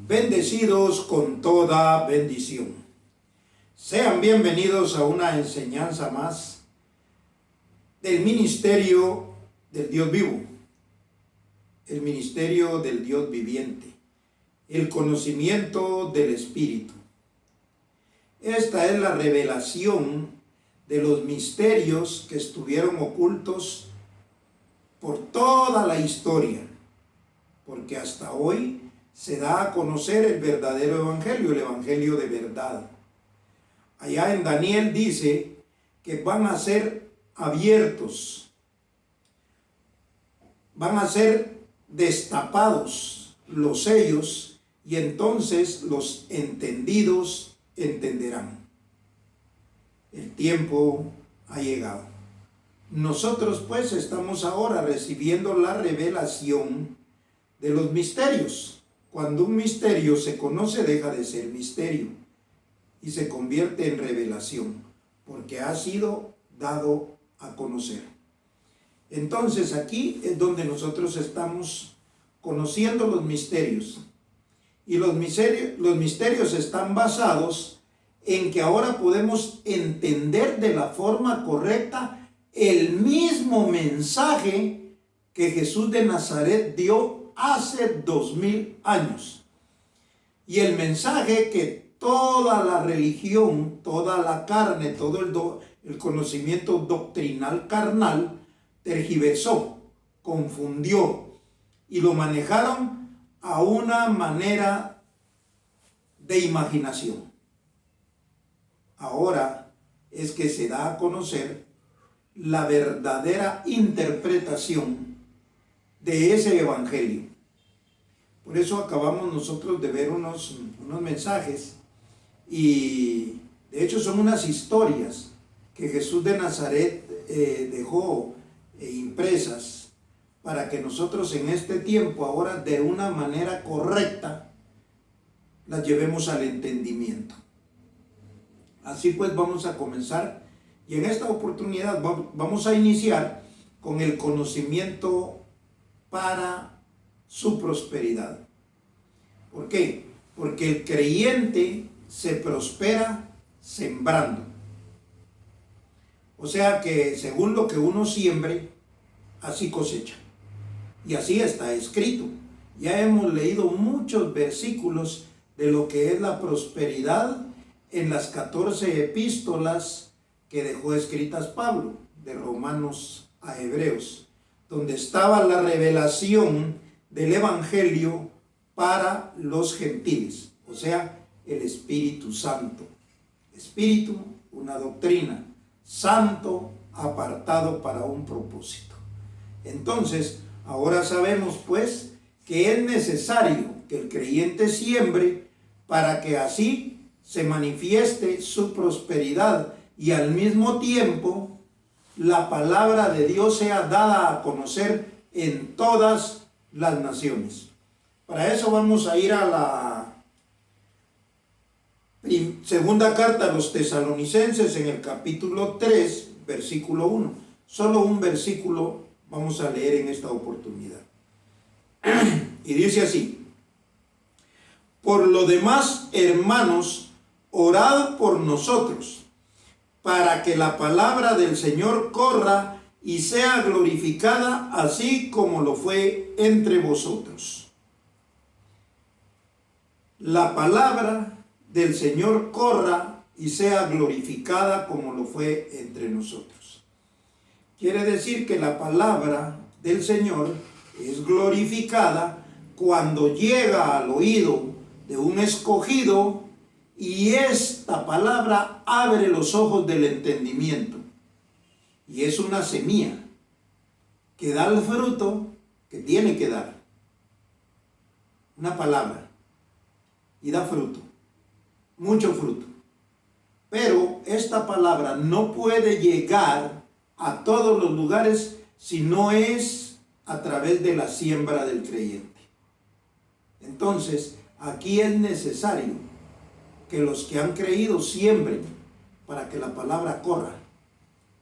Bendecidos con toda bendición. Sean bienvenidos a una enseñanza más del ministerio del Dios vivo, el ministerio del Dios viviente, el conocimiento del Espíritu. Esta es la revelación de los misterios que estuvieron ocultos por toda la historia, porque hasta hoy se da a conocer el verdadero evangelio, el evangelio de verdad. Allá en Daniel dice que van a ser abiertos, van a ser destapados los sellos y entonces los entendidos entenderán. El tiempo ha llegado. Nosotros pues estamos ahora recibiendo la revelación de los misterios. Cuando un misterio se conoce, deja de ser misterio y se convierte en revelación, porque ha sido dado a conocer. Entonces aquí es donde nosotros estamos conociendo los misterios. Y los misterios están basados en que ahora podemos entender de la forma correcta el mismo mensaje que Jesús de Nazaret dio hace 2000 años. Y el mensaje que toda la religión, toda la carne, todo el conocimiento doctrinal carnal tergiversó, confundió y lo manejaron a una manera de imaginación. Ahora es que se da a conocer la verdadera interpretación de ese evangelio. Por eso acabamos nosotros de ver unos mensajes, y de hecho son unas historias que Jesús de Nazaret dejó impresas para que nosotros en este tiempo ahora de una manera correcta las llevemos al entendimiento. Así pues vamos a comenzar, y en esta oportunidad vamos a iniciar con el conocimiento para su prosperidad. ¿Por qué? Porque el creyente se prospera sembrando. O sea que según lo que uno siembre, así cosecha. Y así está escrito. Ya hemos leído muchos versículos de lo que es la prosperidad en las 14 epístolas que dejó escritas Pablo, de Romanos a Hebreos, donde estaba la revelación del evangelio para los gentiles, o sea, el Espíritu Santo. Espíritu, una doctrina, santo, apartado para un propósito. Entonces, ahora sabemos pues que es necesario que el creyente siembre para que así se manifieste su prosperidad y al mismo tiempo la palabra de Dios sea dada a conocer en todas las naciones. Para eso vamos a ir a la segunda carta a los tesalonicenses en el capítulo 3, versículo 1. Solo un versículo vamos a leer en esta oportunidad. Y dice así: por lo demás, hermanos, orad por nosotros, para que la palabra del Señor corra y sea glorificada, así como lo fue entre vosotros. La palabra del Señor corra y sea glorificada como lo fue entre nosotros. Quiere decir que la palabra del Señor es glorificada cuando llega al oído de un escogido, y esta palabra abre los ojos del entendimiento. Y es una semilla que da el fruto que tiene que dar. Una palabra. Y da fruto. Mucho fruto. Pero esta palabra no puede llegar a todos los lugares si no es a través de la siembra del creyente. Entonces, aquí es necesario que los que han creído siembren para que la palabra corra,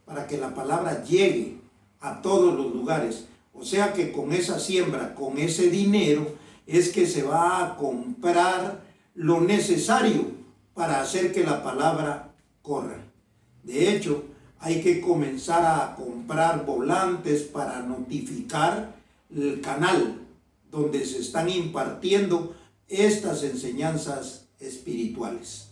para que la palabra llegue a todos los lugares. O sea que con esa siembra, con ese dinero, es que se va a comprar lo necesario para hacer que la palabra corra. De hecho, hay que comenzar a comprar volantes para notificar el canal donde se están impartiendo estas enseñanzas espirituales.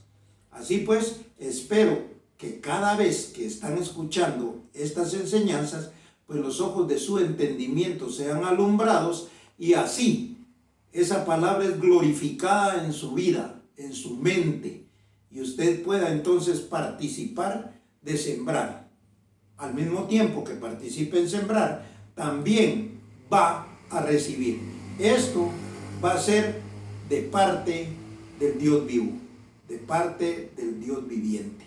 Así pues, espero que cada vez que están escuchando estas enseñanzas, pues los ojos de su entendimiento sean alumbrados y así esa palabra es glorificada en su vida, en su mente, y usted pueda entonces participar de sembrar. Al mismo tiempo que participe en sembrar, también va a recibir. Esto va a ser de parte del Dios vivo, de parte del Dios viviente.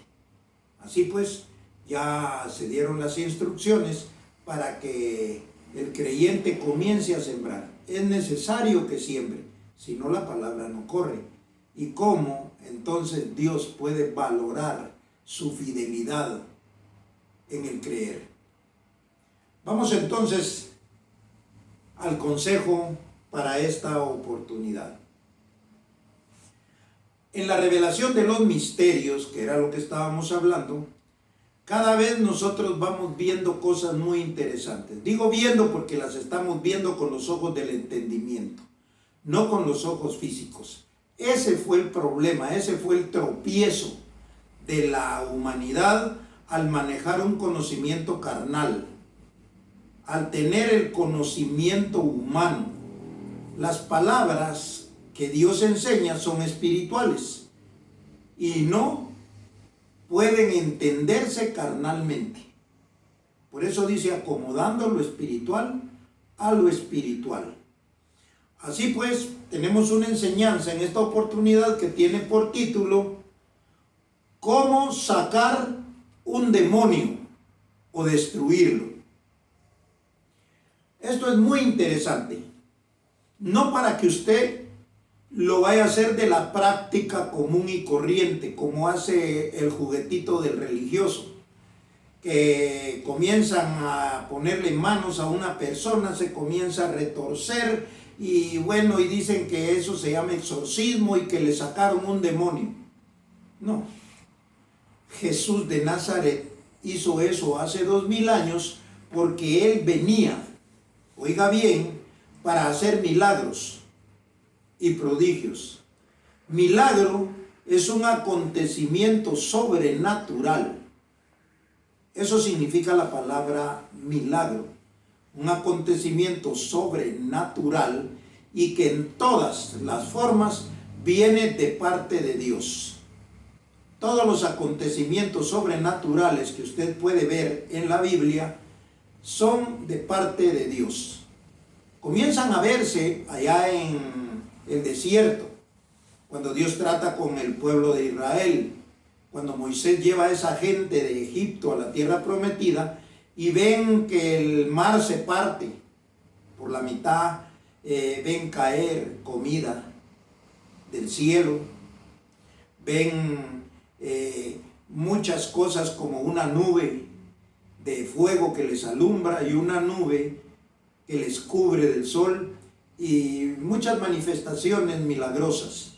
Así pues, ya se dieron las instrucciones para que el creyente comience a sembrar. Es necesario que siembre, si no la palabra no corre. ¿Y cómo entonces Dios puede valorar su fidelidad en el creer? Vamos entonces al consejo para esta oportunidad. En la revelación de los misterios, que era lo que estábamos hablando, cada vez nosotros vamos viendo cosas muy interesantes. Digo viendo porque las estamos viendo con los ojos del entendimiento, no con los ojos físicos. Ese fue el problema, ese fue el tropiezo de la humanidad al manejar un conocimiento carnal, al tener el conocimiento humano. Las palabras que Dios enseña son espirituales y no pueden entenderse carnalmente. Por eso dice acomodando lo espiritual a lo espiritual. Así pues, tenemos una enseñanza en esta oportunidad que tiene por título ¿Cómo sacar un demonio o destruirlo? Esto es muy interesante. No para que usted lo vaya a hacer de la práctica común y corriente, como hace el juguetito del religioso, que comienzan a ponerle manos a una persona, se comienza a retorcer y bueno, y dicen que eso se llama exorcismo y que le sacaron un demonio. No, Jesús de Nazaret hizo eso hace 2000 años porque Él venía, oiga bien, para hacer milagros y prodigios. Milagro es un acontecimiento sobrenatural. Eso significa la palabra milagro. Un acontecimiento sobrenatural y que en todas las formas viene de parte de Dios. Todos los acontecimientos sobrenaturales que usted puede ver en la Biblia son de parte de Dios. Comienzan a verse allá en el desierto, cuando Dios trata con el pueblo de Israel, cuando Moisés lleva a esa gente de Egipto a la tierra prometida y ven que el mar se parte por la mitad, ven caer comida del cielo, ven muchas cosas como una nube de fuego que les alumbra y una nube que les cubre del sol y muchas manifestaciones milagrosas.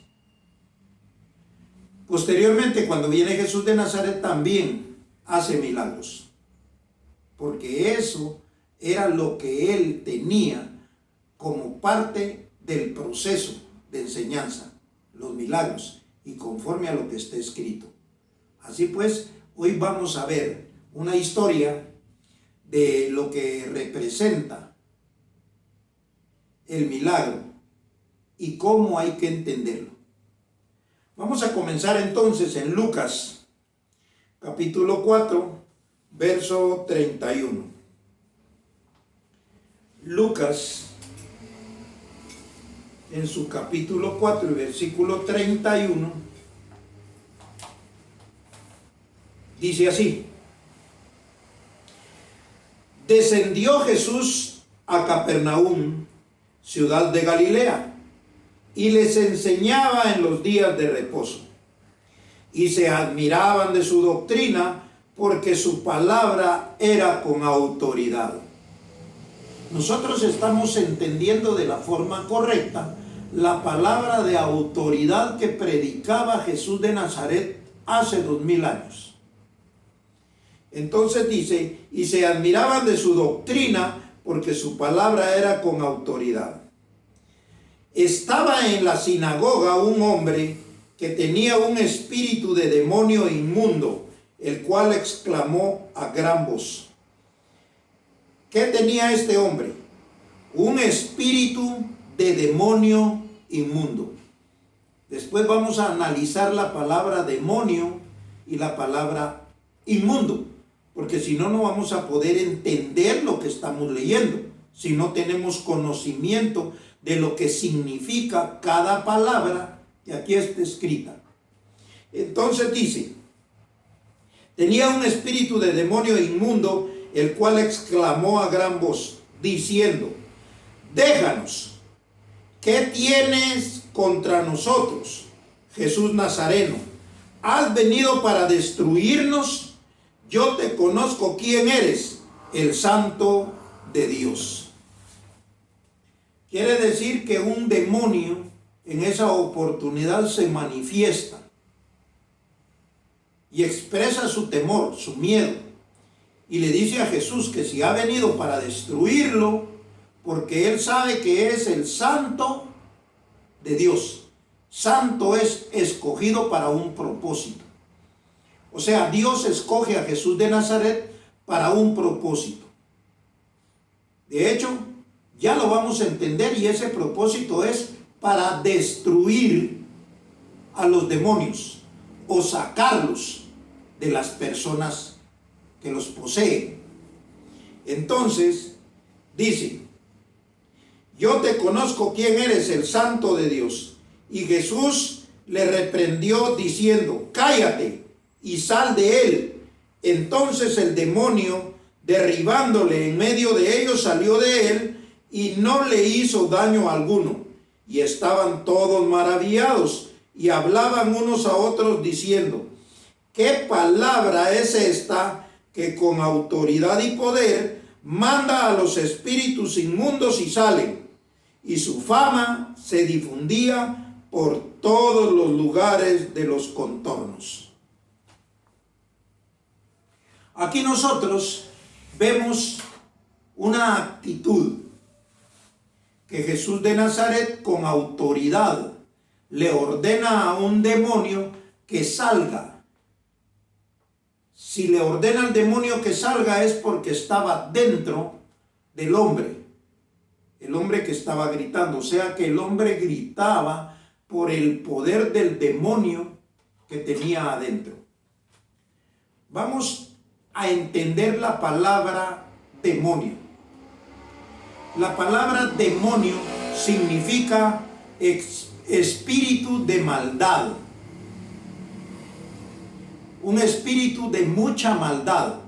Posteriormente, cuando viene Jesús de Nazaret, también hace milagros, porque eso era lo que él tenía como parte del proceso de enseñanza, los milagros, y conforme a lo que está escrito. Así pues, hoy vamos a ver una historia de lo que representa el milagro y cómo hay que entenderlo. Vamos a comenzar entonces en Lucas, capítulo 4, verso 31. Lucas, en su capítulo 4 y versículo 31, dice así: Descendió Jesús a Capernaum, ciudad de Galilea, y les enseñaba en los días de reposo. Y se admiraban de su doctrina, porque su palabra era con autoridad. Nosotros estamos entendiendo de la forma correcta la palabra de autoridad que predicaba Jesús de Nazaret hace 2000 años. Entonces dice, y se admiraban de su doctrina porque su palabra era con autoridad. Estaba en la sinagoga un hombre que tenía un espíritu de demonio inmundo, el cual exclamó a gran voz. ¿Qué tenía este hombre? Un espíritu de demonio inmundo. Después vamos a analizar la palabra demonio y la palabra inmundo, porque si no, no vamos a poder entender lo que estamos leyendo, si no tenemos conocimiento de lo que significa cada palabra que aquí está escrita. Entonces dice, tenía un espíritu de demonio inmundo, el cual exclamó a gran voz, diciendo, déjanos, ¿qué tienes contra nosotros, Jesús Nazareno? ¿Has venido para destruirnos? Yo te conozco quién eres, el Santo de Dios. Quiere decir que un demonio en esa oportunidad se manifiesta y expresa su temor, su miedo, y le dice a Jesús que si ha venido para destruirlo, porque él sabe que es el Santo de Dios. Santo es escogido para un propósito. O sea, Dios escoge a Jesús de Nazaret para un propósito. De hecho, ya lo vamos a entender, y ese propósito es para destruir a los demonios o sacarlos de las personas que los poseen. Entonces, dice, yo te conozco quién eres, el Santo de Dios. Y Jesús le reprendió diciendo, cállate y sal de él. Entonces el demonio, derribándole en medio de ellos, salió de él y no le hizo daño alguno. Y estaban todos maravillados y hablaban unos a otros diciendo, ¿qué palabra es esta que con autoridad y poder manda a los espíritus inmundos y salen? Y su fama se difundía por todos los lugares de los contornos. Aquí nosotros vemos una actitud que Jesús de Nazaret con autoridad le ordena a un demonio que salga. Si le ordena al demonio que salga es porque estaba dentro del hombre. El hombre que estaba gritando, o sea que el hombre gritaba por el poder del demonio que tenía adentro. Vamos a entender la palabra demonio. La palabra demonio significa espíritu de maldad. Un espíritu de mucha maldad.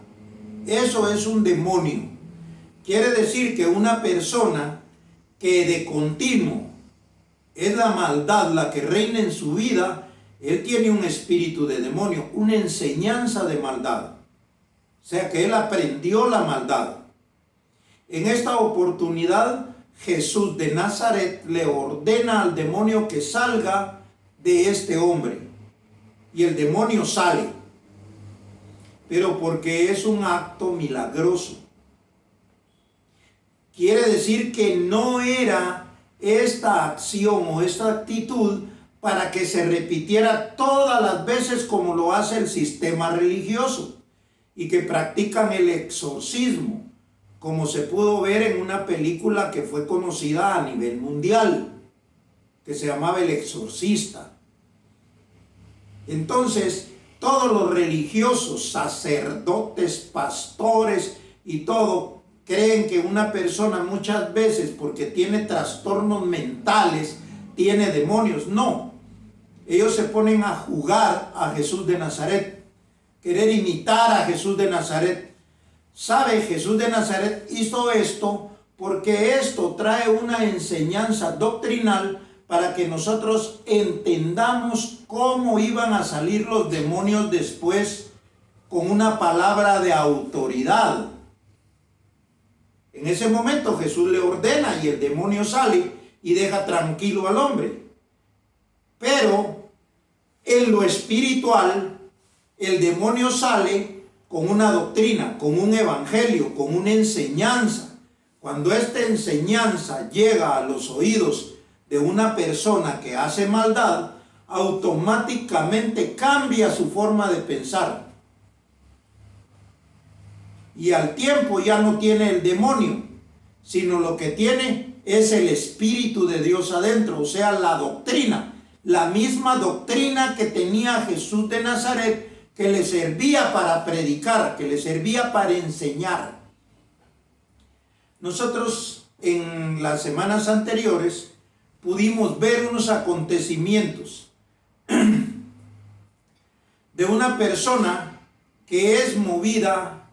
Eso es un demonio. Quiere decir que una persona que de continuo es la maldad la que reina en su vida, él tiene un espíritu de demonio, una enseñanza de maldad. O sea que él aprendió la maldad. En esta oportunidad, Jesús de Nazaret le ordena al demonio que salga de este hombre. Y el demonio sale. Pero porque es un acto milagroso. Quiere decir que no era esta acción o esta actitud para que se repitiera todas las veces como lo hace el sistema religioso y que practican el exorcismo, como se pudo ver en una película que fue conocida a nivel mundial, que se llamaba El Exorcista. Entonces, todos los religiosos, sacerdotes, pastores y todo, creen que una persona muchas veces, porque tiene trastornos mentales, tiene demonios. No, ellos se ponen a jugar a Jesús de Nazaret, querer imitar a Jesús de Nazaret. ¿Sabe? Jesús de Nazaret hizo esto porque esto trae una enseñanza doctrinal para que nosotros entendamos cómo iban a salir los demonios después con una palabra de autoridad. En ese momento Jesús le ordena y el demonio sale, y deja tranquilo al hombre. Pero en lo espiritual, el demonio sale con una doctrina, con un evangelio, con una enseñanza. Cuando esta enseñanza llega a los oídos de una persona que hace maldad, automáticamente cambia su forma de pensar. Y al tiempo ya no tiene el demonio, sino lo que tiene es el Espíritu de Dios adentro, o sea, la doctrina. La misma doctrina que tenía Jesús de Nazaret, que le servía para predicar, que le servía para enseñar. Nosotros en las semanas anteriores pudimos ver unos acontecimientos de una persona que es movida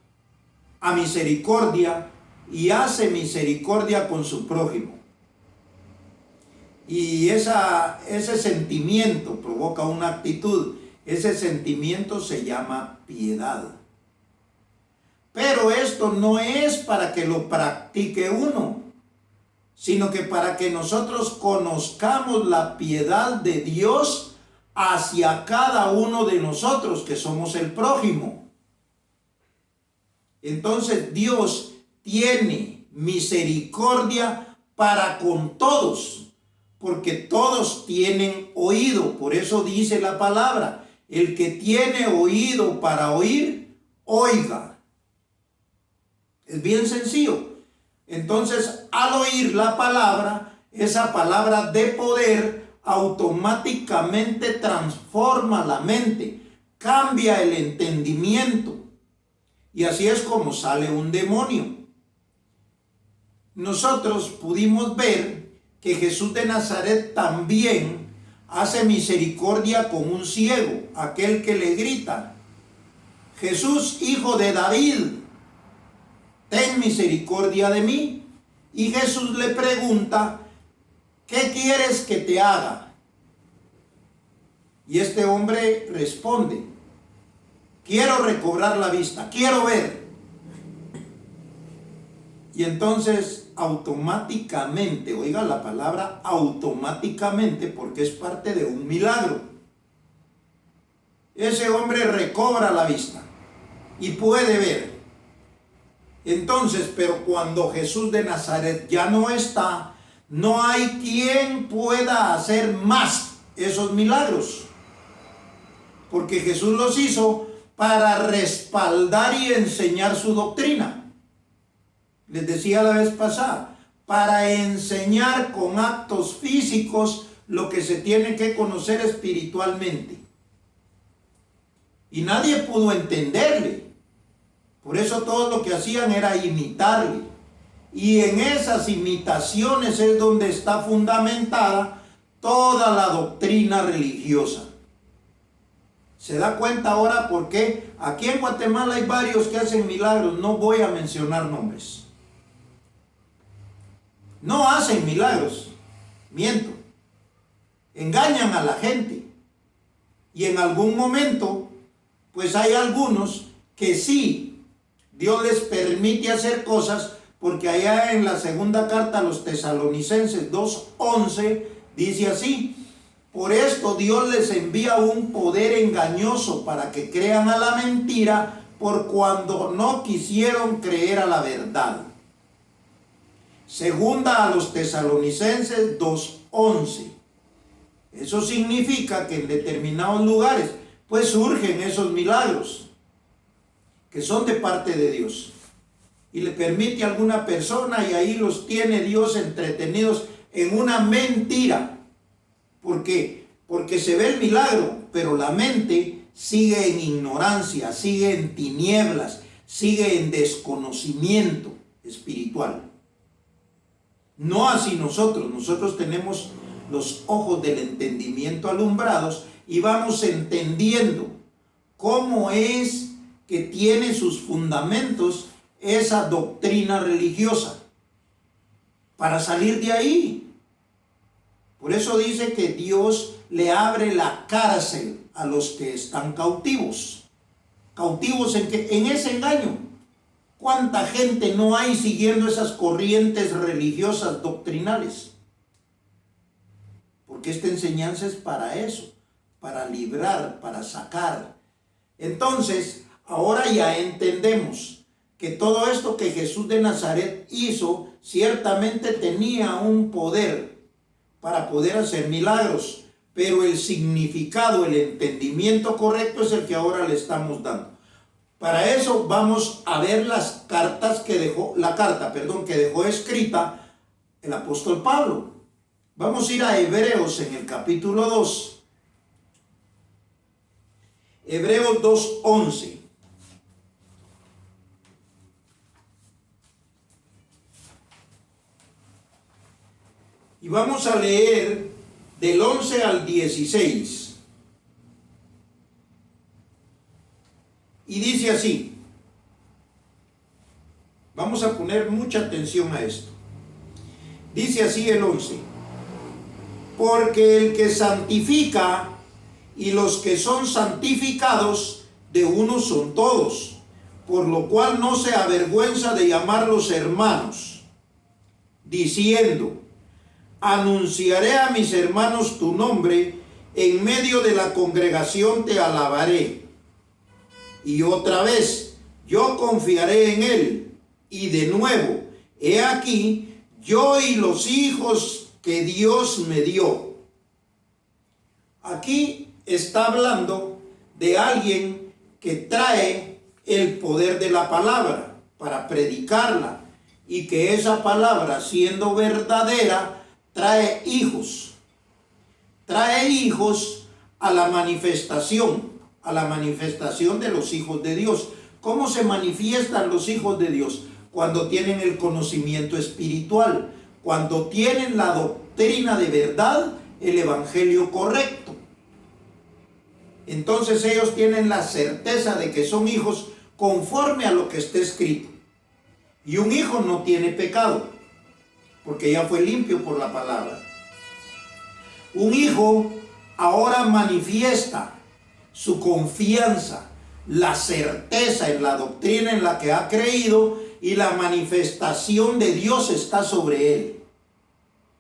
a misericordia y hace misericordia con su prójimo. Y ese sentimiento provoca una actitud. Ese sentimiento se llama piedad. Pero esto no es para que lo practique uno, sino que para que nosotros conozcamos la piedad de Dios hacia cada uno de nosotros, que somos el prójimo. Entonces Dios tiene misericordia para con todos, porque todos tienen oído. Por eso dice la palabra, el que tiene oído para oír, oiga. Es bien sencillo. Entonces, al oír la palabra, esa palabra de poder automáticamente transforma la mente, cambia el entendimiento. Y así es como sale un demonio. Nosotros pudimos ver que Jesús de Nazaret también hace misericordia con un ciego, aquel que le grita: Jesús, hijo de David, ten misericordia de mí. Y Jesús le pregunta: ¿qué quieres que te haga? Y este hombre responde: quiero recobrar la vista, quiero ver. Y entonces automáticamente, oiga la palabra automáticamente, porque es parte de un milagro, ese hombre recobra la vista y puede ver. Entonces, pero cuando Jesús de Nazaret ya no está, no hay quien pueda hacer más esos milagros, porque Jesús los hizo para respaldar y enseñar su doctrina. Les decía la vez pasada, para enseñar con actos físicos lo que se tiene que conocer espiritualmente. Y nadie pudo entenderle. Por eso todo lo que hacían era imitarle. Y en esas imitaciones es donde está fundamentada toda la doctrina religiosa. ¿Se da cuenta ahora por qué? Aquí en Guatemala hay varios que hacen milagros. No voy a mencionar nombres. No hacen milagros. Miento. Engañan a la gente. Y en algún momento, pues hay algunos que sí, Dios les permite hacer cosas, porque allá en la segunda carta a los Tesalonicenses 2:11 dice así: por esto Dios les envía un poder engañoso para que crean a la mentira, por cuando no quisieron creer a la verdad. Segunda a los Tesalonicenses 2:11. Eso significa que en determinados lugares pues surgen esos milagros que son de parte de Dios, y le permite a alguna persona, y ahí los tiene Dios entretenidos en una mentira. ¿Por qué? Porque se ve el milagro, pero la mente sigue en ignorancia, sigue en tinieblas, sigue en desconocimiento espiritual. No así nosotros. Nosotros tenemos los ojos del entendimiento alumbrados y vamos entendiendo cómo es que tiene sus fundamentos esa doctrina religiosa para salir de ahí. Por eso dice que Dios le abre la cárcel a los que están cautivos. ¿Cautivos en qué? En ese engaño. ¿Cuánta gente no hay siguiendo esas corrientes religiosas doctrinales? porque esta enseñanza es para eso, para librar, para sacar. Entonces, ahora ya entendemos que todo esto que Jesús de Nazaret hizo, ciertamente tenía un poder para poder hacer milagros, pero el significado, el entendimiento correcto es el que ahora le estamos dando. Para eso vamos a ver las cartas que dejó, que dejó escrita el apóstol Pablo. Vamos a ir a Hebreos en el capítulo 2. Hebreos 2:11. Y vamos a leer del 11 al 16. Y dice así. Vamos a poner mucha atención a esto. Dice así el 11. Porque el que santifica y los que son santificados de uno son todos, por lo cual no se avergüenza de llamarlos hermanos, diciendo: anunciaré a mis hermanos tu nombre, en medio de la congregación te alabaré. Y otra vez, yo confiaré en él. Y de nuevo, he aquí, yo y los hijos que Dios me dio. Aquí está hablando de alguien que trae el poder de la palabra para predicarla, y que esa palabra, siendo verdadera, trae hijos a la manifestación de los hijos de Dios. ¿Cómo se manifiestan los hijos de Dios? Cuando tienen el conocimiento espiritual, cuando tienen la doctrina de verdad, el evangelio correcto. Entonces ellos tienen la certeza de que son hijos conforme a lo que está escrito. Y un hijo no tiene pecado, porque ya fue limpio por la palabra. Un hijo ahora manifiesta su confianza, la certeza en la doctrina en la que ha creído, y la manifestación de Dios está sobre él.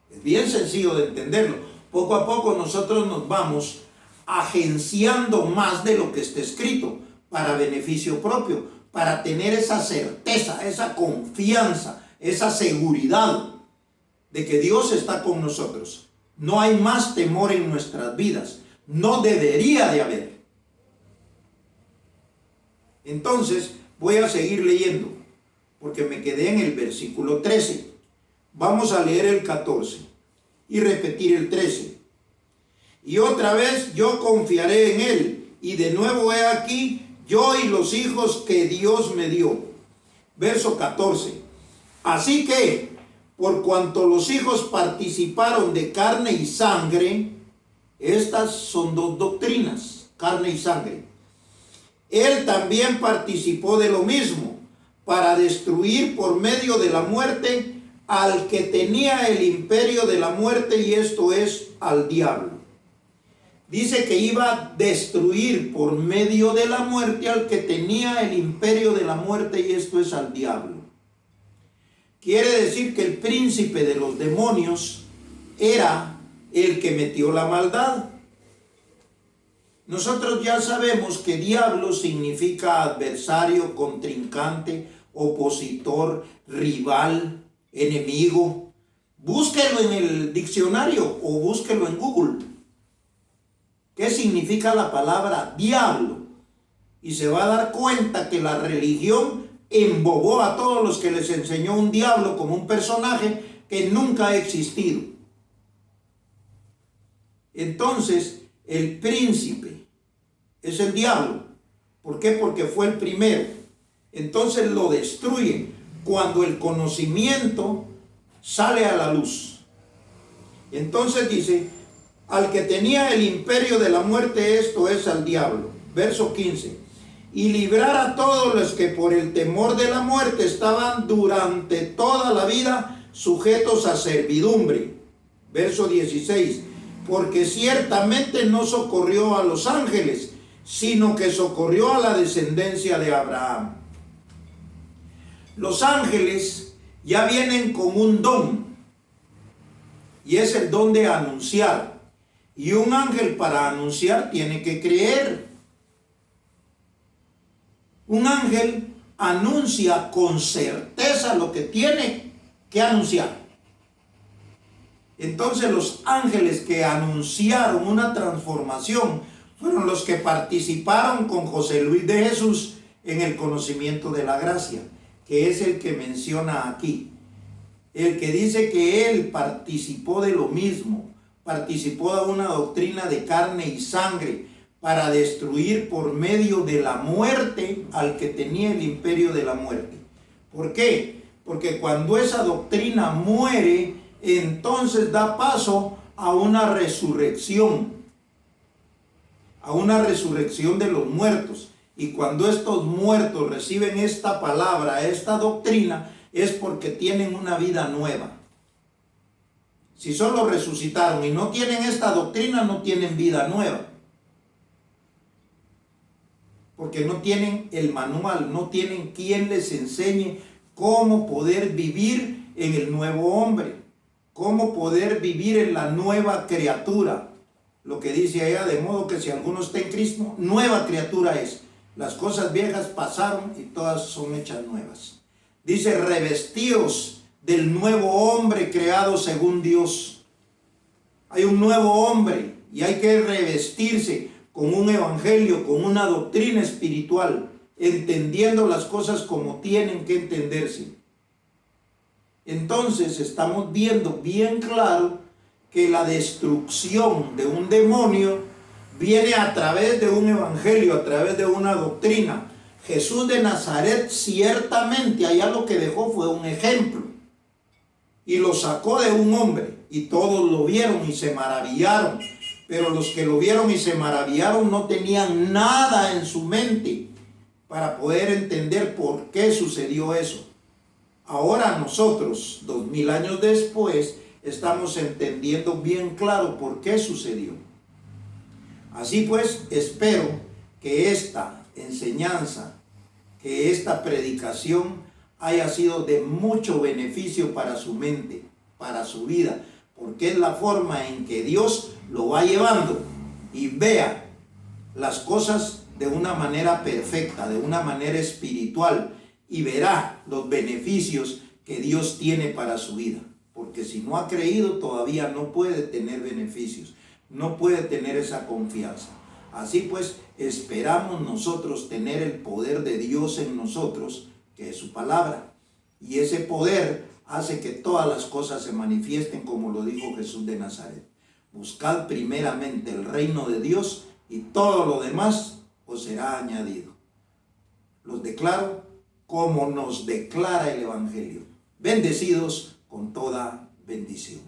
Es bien sencillo de entenderlo. Poco a poco nosotros nos vamos agenciando más de lo que está escrito para beneficio propio, para tener esa certeza, esa confianza, esa seguridad de que Dios está con nosotros. No hay más temor en nuestras vidas. No debería de haber. Entonces, voy a seguir leyendo, porque me quedé en el versículo 13. Vamos a leer el 14 y repetir el 13. Y otra vez, yo confiaré en él. Y de nuevo he aquí, yo y los hijos que Dios me dio. Verso 14. Así que, por cuanto los hijos participaron de carne y sangre, estas son dos doctrinas, carne y sangre. Él también participó de lo mismo, para destruir por medio de la muerte al que tenía el imperio de la muerte, y esto es al diablo. Dice que iba a destruir por medio de la muerte al que tenía el imperio de la muerte, y esto es al diablo. Quiere decir que el príncipe de los demonios era el que metió la maldad. Nosotros ya sabemos que diablo significa adversario, contrincante, opositor, rival, enemigo. Búsquelo en el diccionario o búsquelo en Google. ¿Qué significa la palabra diablo? Y se va a dar cuenta que la religión embobó a todos los que les enseñó un diablo como un personaje que nunca ha existido. Entonces, el príncipe es el diablo. ¿Por qué? Porque fue el primero. Entonces lo destruyen cuando el conocimiento sale a la luz. Entonces dice, al que tenía el imperio de la muerte, esto es al diablo. Verso 15. Y librar a todos los que por el temor de la muerte estaban durante toda la vida sujetos a servidumbre. Verso 16. Porque ciertamente no socorrió a los ángeles, sino que socorrió a la descendencia de Abraham. Los ángeles ya vienen con un don, y es el don de anunciar. Y un ángel para anunciar tiene que creer. Un ángel anuncia con certeza lo que tiene que anunciar. Entonces los ángeles que anunciaron una transformación fueron los que participaron con José Luis de Jesús en el conocimiento de la gracia, que es el que menciona aquí. El que dice que él participó de lo mismo, participó de una doctrina de carne y sangre para destruir por medio de la muerte al que tenía el imperio de la muerte. ¿Por qué? Porque cuando esa doctrina muere, entonces da paso a una resurrección de los muertos. Y cuando estos muertos reciben esta palabra, esta doctrina, es porque tienen una vida nueva. Si solo resucitaron y no tienen esta doctrina, no tienen vida nueva. Porque no tienen el manual, no tienen quien les enseñe cómo poder vivir en el nuevo hombre, cómo poder vivir en la nueva criatura. Lo que dice allá, de modo que si alguno está en Cristo, nueva criatura es. Las cosas viejas pasaron y todas son hechas nuevas. Dice, revestíos del nuevo hombre creado según Dios. Hay un nuevo hombre y hay que revestirse con un evangelio, con una doctrina espiritual, entendiendo las cosas como tienen que entenderse. Entonces estamos viendo bien claro que la destrucción de un demonio viene a través de un evangelio, a través de una doctrina. Jesús de Nazaret ciertamente allá lo que dejó fue un ejemplo y lo sacó de un hombre y todos lo vieron y se maravillaron, pero los que lo vieron y se maravillaron no tenían nada en su mente para poder entender por qué sucedió eso. Ahora nosotros, 2000 años después, estamos entendiendo bien claro por qué sucedió. Así pues, espero que esta enseñanza, que esta predicación haya sido de mucho beneficio para su mente, para su vida, porque es la forma en que Dios lo va llevando y vea las cosas de una manera perfecta, de una manera espiritual, y verá los beneficios que Dios tiene para su vida. Porque si no ha creído, todavía no puede tener beneficios, no puede tener esa confianza. Así pues, esperamos nosotros tener el poder de Dios en nosotros, que es su palabra. Y ese poder hace que todas las cosas se manifiesten como lo dijo Jesús de Nazaret. Buscad primeramente el reino de Dios y todo lo demás os será añadido. Los declaro como nos declara el Evangelio. Bendecidos con toda bendición.